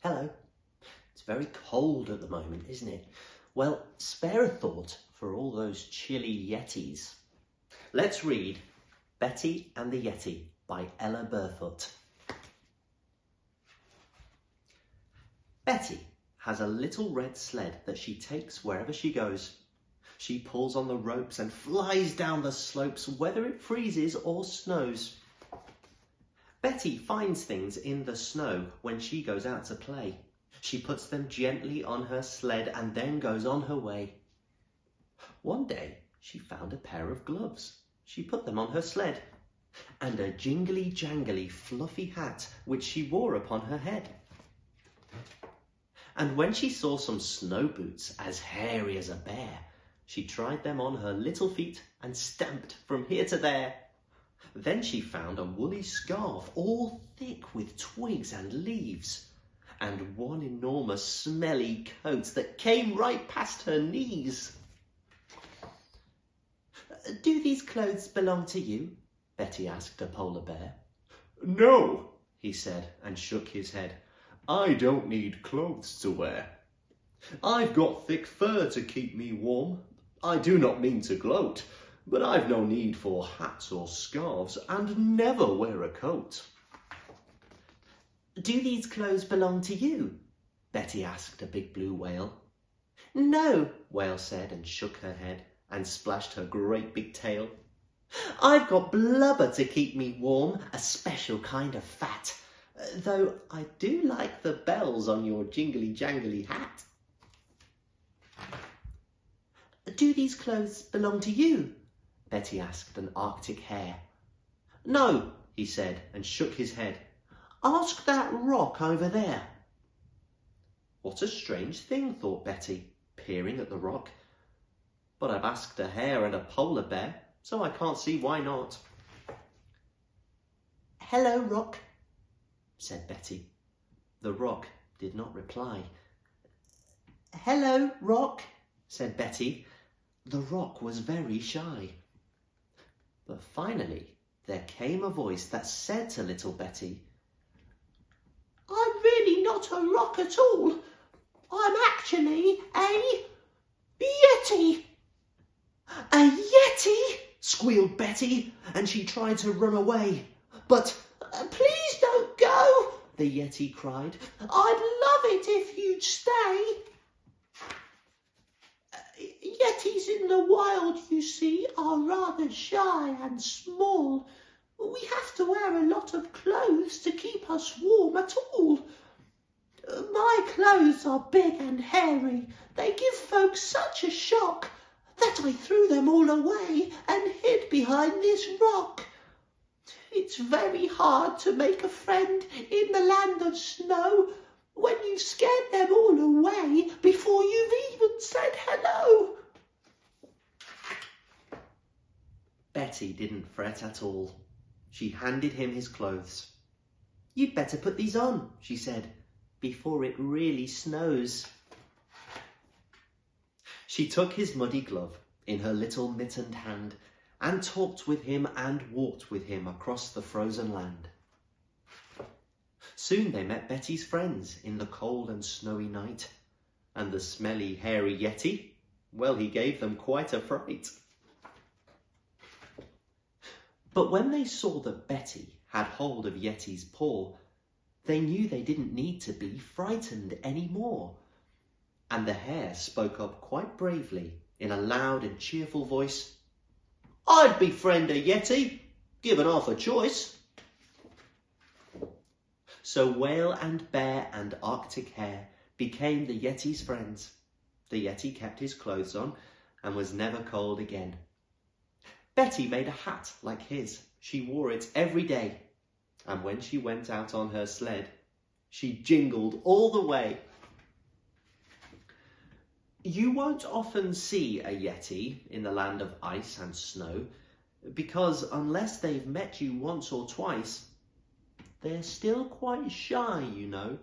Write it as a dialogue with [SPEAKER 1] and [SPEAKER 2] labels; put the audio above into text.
[SPEAKER 1] Hello. It's very cold at the moment, isn't it? Well, spare a thought for all those chilly Yetis. Let's read Betty and the Yeti by Ella Burfoot. Betty has a little red sled that she takes wherever she goes. She pulls on the ropes and flies down the slopes, whether it freezes or snows. Betty finds things in the snow when she goes out to play. She puts them gently on her sled and then goes on her way. One day she found a pair of gloves. She put them on her sled, and a jingly-jangly fluffy hat which she wore upon her head. And when she saw some snow boots as hairy as a bear, she tried them on her little feet and stamped from here to there. Then she found a woolly scarf all thick with twigs and leaves, and one enormous smelly coat that came right past her knees. "Do these clothes belong to you?" Betty asked a polar bear.
[SPEAKER 2] "No," he said, and shook his head. "I don't need clothes to wear. I've got thick fur to keep me warm. I do not mean to gloat, but I've no need for hats or scarves, and never wear a coat."
[SPEAKER 1] "Do these clothes belong to you?" Betty asked a big blue whale. "No," Whale said, and shook her head and splashed her great big tail. "I've got blubber to keep me warm, a special kind of fat, though I do like the bells on your jingly-jangly hat." "Do these clothes belong to you?" Betty asked an Arctic hare. "No," he said, and shook his head. "Ask that rock over there." What a strange thing, thought Betty, peering at the rock. But I've asked a hare and a polar bear, so I can't see why not. "Hello, rock," said Betty. The rock did not reply. "Hello, rock," said Betty. The rock was very shy. But finally there came a voice that said to little Betty, "I'm really not a rock at all. I'm actually a Yeti." "A Yeti!" squealed Betty, and she tried to run away. But "Please don't go," the Yeti cried. "I'd love it if you'd stay. Yetis in the wild, you see, are rather shy and small. We have to wear a lot of clothes to keep us warm at all. My clothes are big and hairy. They give folks such a shock that I threw them all away and hid behind this rock. It's very hard to make a friend in the land of snow when you've scared them all away before you've even said hello." Betty didn't fret at all. She handed him his clothes. "You'd better put these on," she said, "before it really snows." She took his muddy glove in her little mittened hand and talked with him and walked with him across the frozen land. Soon they met Betty's friends in the cold and snowy night, and the smelly, hairy Yeti, well, he gave them quite a fright. But when they saw that Betty had hold of Yeti's paw, they knew they didn't need to be frightened any more. And the hare spoke up quite bravely in a loud and cheerful voice. "I'd befriend a Yeti, given half a choice." So Whale and Bear and Arctic Hare became the Yeti's friends. The Yeti kept his clothes on and was never cold again. Betty made a hat like his. She wore it every day. And when she went out on her sled, she jingled all the way. You won't often see a Yeti in the land of ice and snow, because unless they've met you once or twice, they're still quite shy, you know.